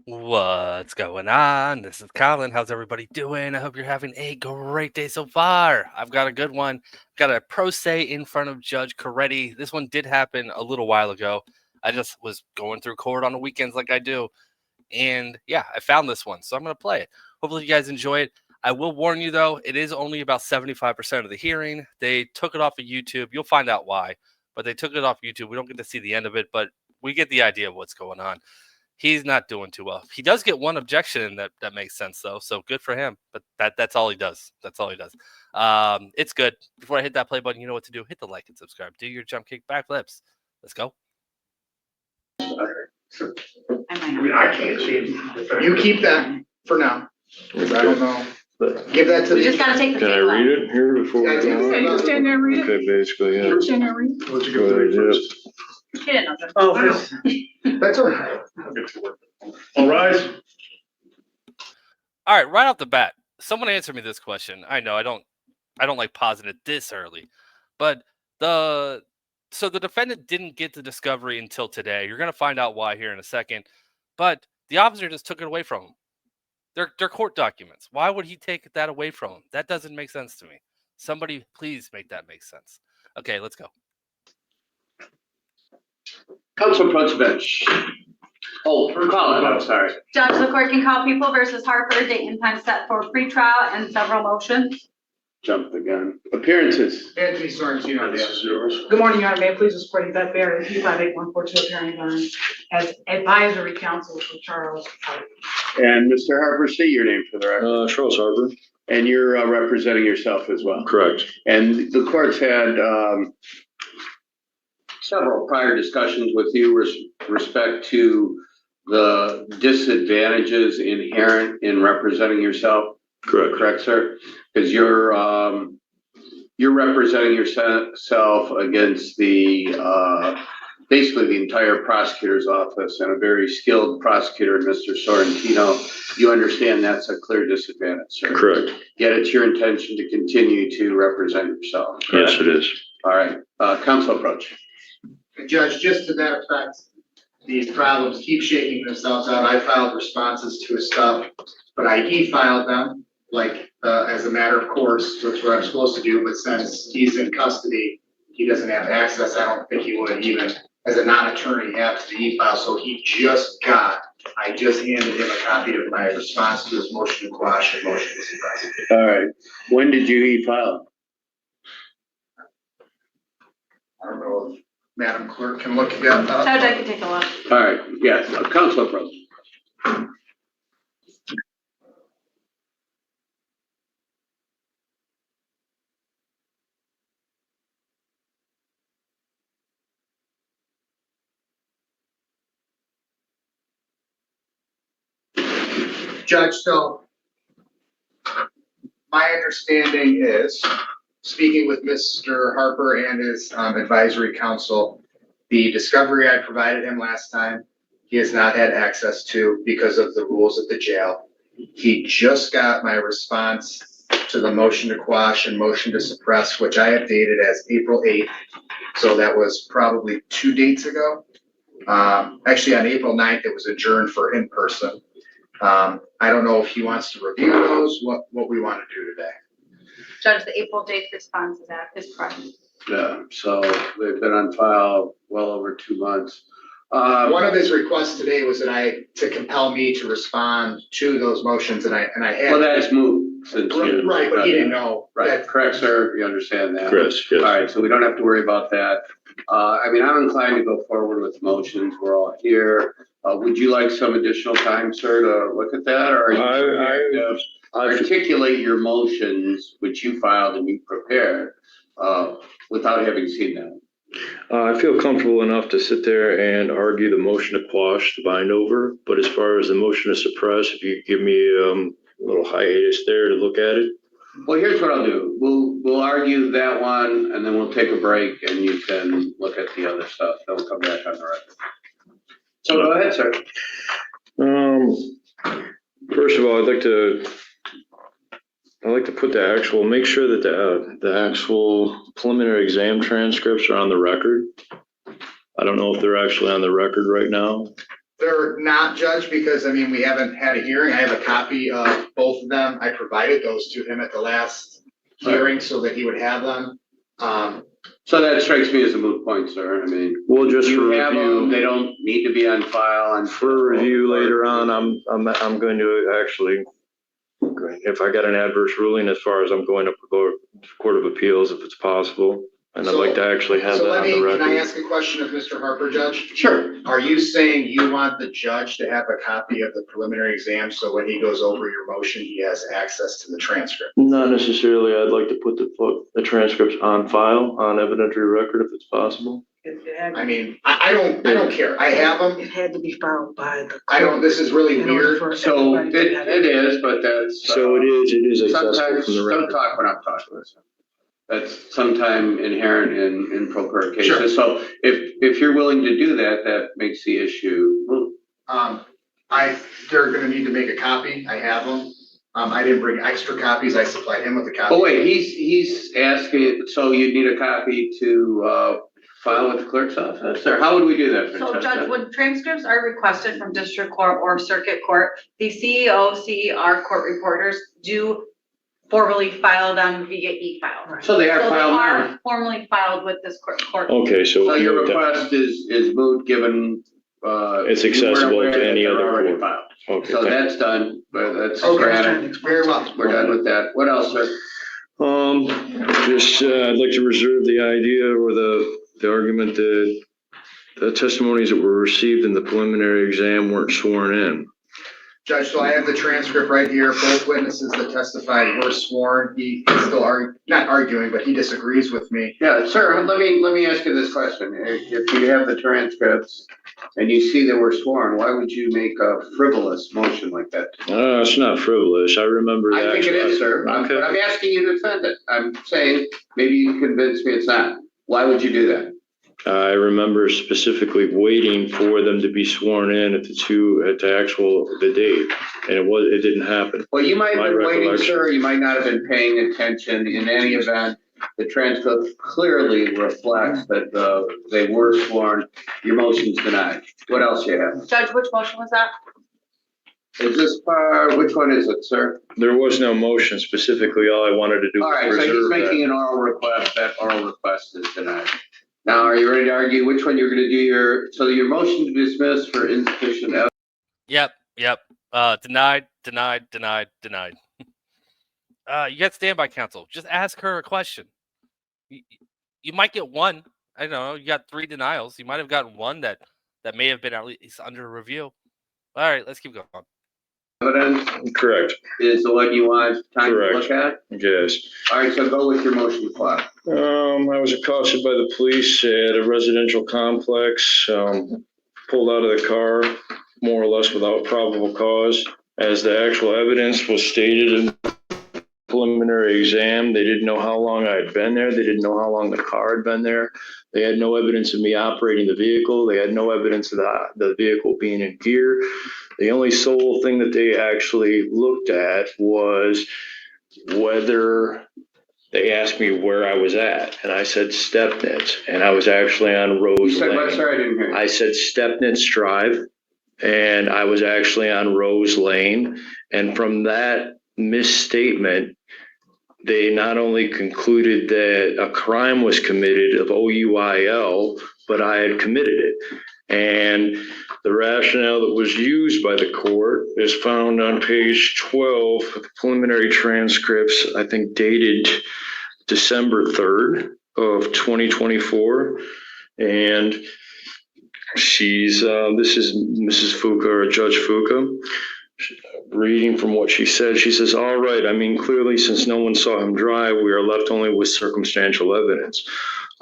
What's going on? This is Colin. How's everybody doing? I hope you're having a great day so far. I've got a good one. Got a pro se in front of Judge Caretti. This one did happen a little while ago. I just was going through court on the weekends like I do. And yeah, I found this one, so I'm going to play it. Hopefully, you guys enjoy it. I will warn you, though, it is only about 75% of the hearing. They took it off of YouTube. You'll find out why, but they took it off YouTube. We don't get to see the end of it, but we get the idea of what's going on. He's not doing too well. He does get one objection in that makes sense, though, so good for him. But that's all he does. That's all he does. It's good. Before I hit that play button, you know what to do. Hit the like and subscribe. Do your jump kick backflips. Let's go. I can't change. You keep that for now. Because I don't know. Give that to We the. just gotta take the Can I big read one. it here before we Yeah, go? you on? can stand there and read it. Okay, basically, yeah. Stand there, read. Let's you give the read first. She didn't know that. Oh, that's all right. I'll get to work. All rise. All right, right off the bat, someone answer me this question. I know I don't like pausing it this early, but the defendant didn't get the discovery until today. You're gonna find out why here in a second, but the officer just took it away from him. They're court documents. Why would he take that away from him? That doesn't make sense to me. Somebody please make that make sense. Okay, let's go. Council Protovich. Oh, Colin, I'm sorry. Judge, the court can call People versus Harper, date and time set for pretrial and several motions. Jumped the gun. Appearances. Anthony Sorrentino, This is yours. Good morning, Your Honor. May it please the court, Yvette Barry, P58142, appearing on as advisory counsel for Charles Harper. And Mr. Harper, state your name for the record. Charles Harper. And you're representing yourself as well. Correct. And the court's had several prior discussions with you with respect to the disadvantages inherent in representing yourself. Correct. Correct, sir? Because you're representing yourself against the basically the entire prosecutor's office and a very skilled prosecutor, Mr. Sorrentino. You understand that's a clear disadvantage, sir? Correct. Yet it's your intention to continue to represent yourself. Correct? Yes, it is. All right. Counsel approach. Judge, just to that effect, these problems keep shaking themselves out. I filed responses to his stuff, but I e-filed them, like, as a matter of course, which is what I'm supposed to do, but since he's in custody, he doesn't have access. I don't think he would even, as a non-attorney, have to e-file, so I just handed him a copy of my response to his motion to quash and motion to suppress. All right. When did you e-file? I don't know if Madam Clerk can look again. Judge, I can take a look. All right. Yes. Counsel approach. Judge, so my understanding is, speaking with Mr. Harper and his advisory council, the discovery I provided him last time, he has not had access to because of the rules at the jail. He just got my response to the motion to quash and motion to suppress, which I have dated as April 8th. So that was probably 2 dates ago. Actually, on April 9th, it was adjourned for in-person. I don't know if he wants to review those, what we want to do today. Judge, the April date response is correct. Yeah. So they've been on file well over 2 months. One of his requests today was to compel me to respond to those motions, and I had. Well, that's moved since you. Right, but he didn't know. Right. Correct, sir. You understand that? Chris, yes. All right. So we don't have to worry about that. I mean, I'm inclined to go forward with motions. We're all here. Would you like some additional time, sir, to look at that, or are you articulate your motions, which you filed and you prepared, without having seen them? I feel comfortable enough to sit there and argue the motion to quash the bind over, but as far as the motion to suppress, if you give me a little hiatus there to look at it. Well, here's what I'll do. We'll argue that one, and then we'll take a break, and you can look at the other stuff. Then we'll come back on the record. So go ahead, sir. First of all, I'd like to put make sure that the actual preliminary exam transcripts are on the record. I don't know if they're actually on the record right now. They're not, Judge, because, I mean, we haven't had a hearing. I have a copy of both of them. I provided those to him at the last hearing so that he would have them. So that strikes me as a moot point, sir. I mean, We'll just for you have them, review, they don't need to be on file and. for review later on, I'm going to actually, if I got an adverse ruling, as far as I'm going up to Court of Appeals, if it's possible. And I'd like to actually have So that on the can I record. ask a question of Mr. Harper, Judge? Sure. Are you saying you want the judge to have a copy of the preliminary exam so when he goes over your motion, he has access to the transcript? Not necessarily. I'd like to put the transcripts on file, on evidentiary record, if it's possible. I mean, I don't care. I have them. It had to be filed by the. This is really in order weird. for So everybody to have it is, but that's. So it is accessible Sometimes, from the don't record. talk when I'm talking. That's sometime inherent in pro per cases. Sure. So if you're willing to do that, that makes the issue moot. They're gonna need to make a copy. I have them. I didn't bring extra copies. I supplied him with a copy. Oh, wait, he's asking, so you need a copy to, file with the clerk's office, or how would we do that? So Francesca? Judge, when transcripts are requested from district court or circuit court, the CEO, CER court reporters do formally file them via e-file. So they are So they filed now. are formally filed with this court. Okay, so. So your request is moot, given, It's you weren't accessible aware to that any they're other already court. filed. Okay, So thank- that's done, but that's Okay. granted. Very well. We're done with that. What else, sir? I'd like to reserve the idea or the argument that the testimonies that were received in the preliminary exam weren't sworn in. Judge, so I have the transcript right here. Both witnesses that testified were sworn. He is still not arguing, but he disagrees with me. Yeah, sir, let me ask you this question. If you have the transcripts and you see that we're sworn, why would you make a frivolous motion like that? It's not frivolous. I remember that. I think it is, sir. Okay. But I'm asking you to defend it. I'm saying, maybe you can convince me it's not. Why would you do that? I remember specifically waiting for them to be sworn in at the date, and it didn't happen. Well, you might My have been waiting, recollection. sir. You might not have been paying attention. In any event, the transcript clearly reflects that they were sworn. Your motion's denied. What else you have? Judge, which motion was that? Is this part, which one is it, sir? There was no motion specifically. All I wanted to do All right, was so he's reserve making that. an oral request. That oral request is denied. Now, are you ready to argue which one you're gonna do your motion to dismiss for insufficient evidence? Yep. Denied. You got standby counsel. Just ask her a question. You might get one. I don't know. You got 3 denials. You might have gotten one that may have been at least under review. All right, let's keep going. Evidence Correct. is the one you want time to look at? Yes. All right, so go with your motion, Clark. I was accosted by the police at a residential complex, pulled out of the car more or less without probable cause. As the actual evidence was stated in the preliminary exam, they didn't know how long I had been there. They didn't know how long the car had been there. They had no evidence of me operating the vehicle. They had no evidence of the vehicle being in gear. The only sole thing that they actually looked at was whether they asked me where I was at, and I said Stepnitz, and I was actually on You Rose said, what? Lane. Sorry, I didn't hear you. I said Stepnitz Drive, and I was actually on Rose Lane. And from that misstatement, they not only concluded that a crime was committed of OUIL, but I had committed it. And the rationale that was used by the court is found on page 12 of the preliminary transcripts, I think dated December 3rd of 2024. And this is Mrs. Fuca, or Judge Fuca. Reading from what she said, she says, all right, I mean, clearly since no one saw him drive, we are left only with circumstantial evidence.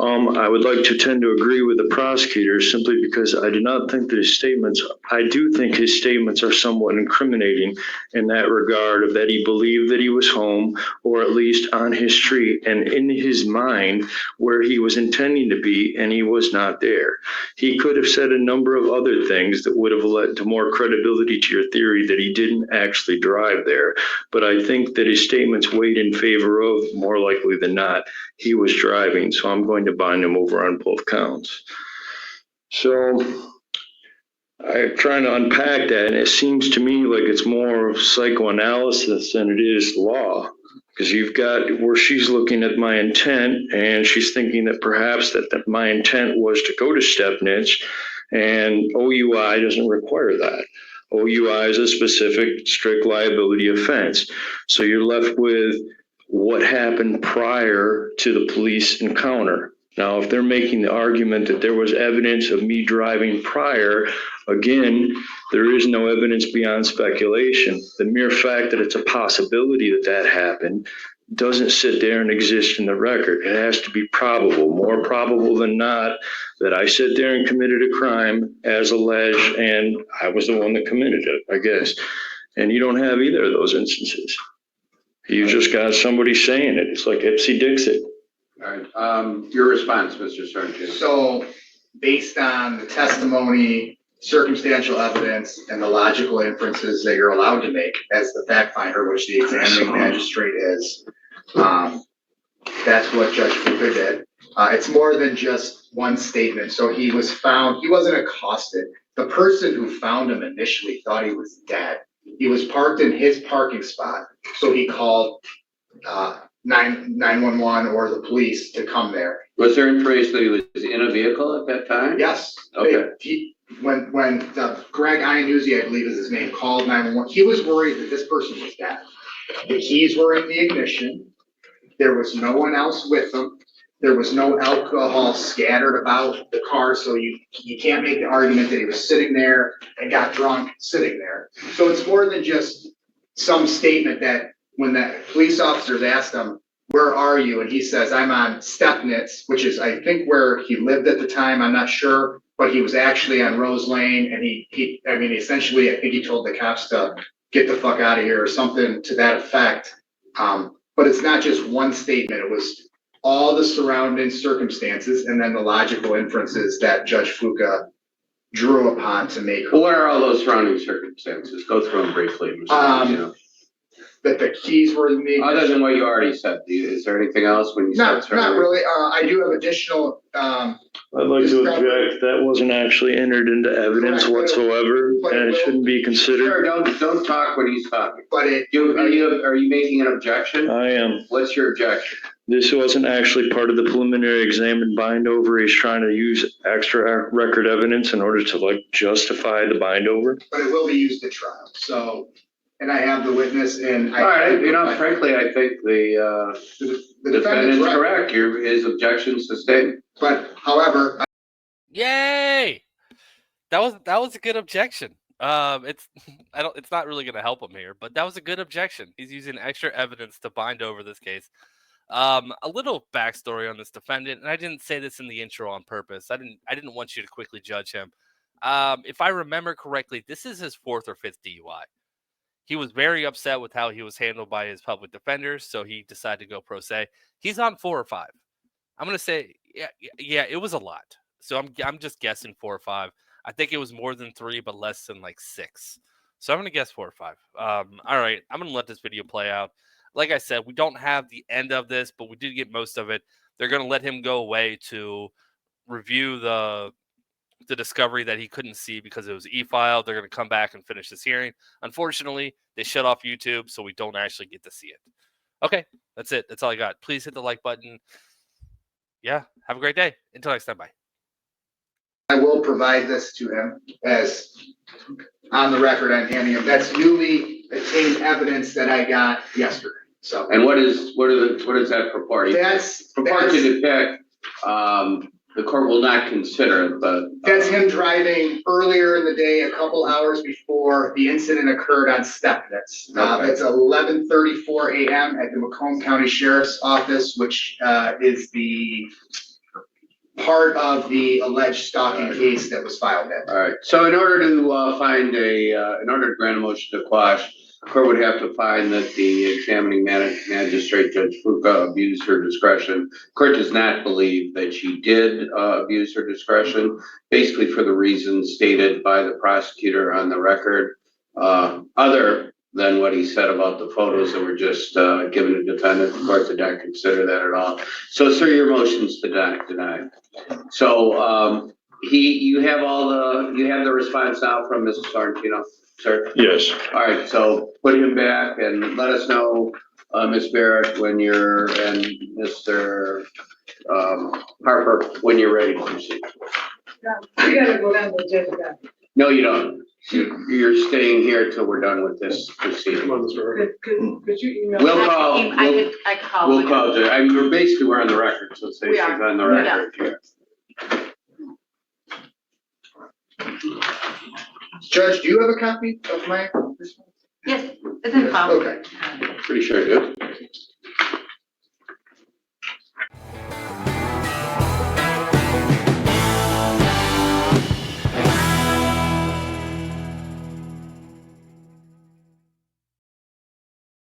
I would like to tend to agree with the prosecutor simply because I do not think that I do think his statements are somewhat incriminating in that regard, of that he believed that he was home, or at least on his street and in his mind where he was intending to be, and he was not there. He could have said a number of other things that would have led to more credibility to your theory that he didn't actually drive there. But I think that his statements weighed in favor of, more likely than not, he was driving. So I'm going to bind him over on both counts. So I'm trying to unpack that, and it seems to me like it's more of psychoanalysis than it is law. Because you've got where she's looking at my intent, and she's thinking that perhaps that my intent was to go to Stepnitz, and OUI doesn't require that. OUI is a specific strict liability offense. So you're left with what happened prior to the police encounter. Now, if they're making the argument that there was evidence of me driving prior, again, there is no evidence beyond speculation. The mere fact that it's a possibility that that happened doesn't sit there and exist in the record. It has to be probable, more probable than not, that I sit there and committed a crime as alleged, and I was the one that committed it, I guess. And you don't have either of those instances. You just got somebody saying it. It's like Ipsy Dixit. All right, your response, Mr. Sargent. So based on the testimony, circumstantial evidence, and the logical inferences that you're allowed to make as the fact finder, which the examining magistrate is, that's what Judge Fuka did. It's more than just one statement. So he was found, he wasn't accosted. The person who found him initially thought he was dead. He was parked in his parking spot. So he called 911 or the police to come there. Was there information that he was in a vehicle at that time? Yes. Okay. When Greg Iannuzzi, I believe is his name, called 911, he was worried that this person was dead. The keys were in the ignition. There was no one else with them. There was no alcohol scattered about the car, so you can't make the argument that he was sitting there and got drunk sitting there. So it's more than just some statement that when the police officers asked him, "Where are you?" and he says, "I'm on Stepnitz," which is, I think, where he lived at the time. I'm not sure, but he was actually on Rose Lane, and essentially, I think he told the cops to get the fuck out of here or something to that effect. But it's not just one statement. It was all the surrounding circumstances and then the logical inferences that Judge Fuka drew upon to make. Well, what are all those surrounding circumstances? Go through them briefly. That the keys were in the. Other than what you already said, is there anything else when you said? Not really. I do have additional. I'd like to object. That wasn't actually entered into evidence whatsoever, and it shouldn't be considered. Sure, don't talk when he's talking. But Are you making an objection? I am. What's your objection? This wasn't actually part of the preliminary exam and bind over. He's trying to use extra record evidence in order to justify the bind over. But it will be used at trial. So, and I have the witness and. All right, frankly, I think the defendant's correct. His objection's sustained. But however. Yay! That was a good objection. It's not really going to help him here, but that was a good objection. He's using extra evidence to bind over this case. A little backstory on this defendant, and I didn't say this in the intro on purpose. I didn't want you to quickly judge him. If I remember correctly, this is his 4th or 5th DUI. He was very upset with how he was handled by his public defenders, so he decided to go pro se. He's on 4 or 5. I'm gonna say, yeah, it was a lot. So I'm just guessing 4 or 5. I think it was more than 3, but less than 6. So I'm gonna guess 4 or 5. All right, I'm gonna let this video play out. Like I said, we don't have the end of this, but we did get most of it. They're gonna let him go away to review the discovery that he couldn't see because it was e-filed. They're going to come back and finish this hearing. Unfortunately, they shut off YouTube, so we don't actually get to see it. Okay, that's it. That's all I got. Please hit the like button. Yeah, have a great day. Until next time, bye. I will provide this to him as on the record I'm handing him. That's newly obtained evidence that I got yesterday. So. And what does that purport? Purport to depict. The court will not consider it, but. That's him driving earlier in the day, a couple hours before the incident occurred on Stepnitz. Okay. It's 11:34 a.m. at the Macomb County Sheriff's Office, which is the part of the alleged stalking case that was filed in. All right. So in order to in order to grant a motion to quash, the court would have to find that the examining magistrate, Judge Fuka, abused her discretion. The court does not believe that she did abuse her discretion, basically for the reasons stated by the prosecutor on the record, other than what he said about the photos that were just given to defendant. The court did not consider that at all. So, sir, your motion's denied. So, you have the response now from Mrs. Sorrentino, sir? Yes. All right, so put him back and let us know, Ms. Barrett, when and Mr. Harper, when you're ready to proceed. We gotta go down to the judge again. No, you don't. You're staying here till we're done with this proceeding. Could you email? We'll call, I could call. we'll call, I mean, we're on the record, so say We she's are. on the record here. Judge, do you have a copy of my response? Yes, it's in the file. Okay. Pretty sure I do.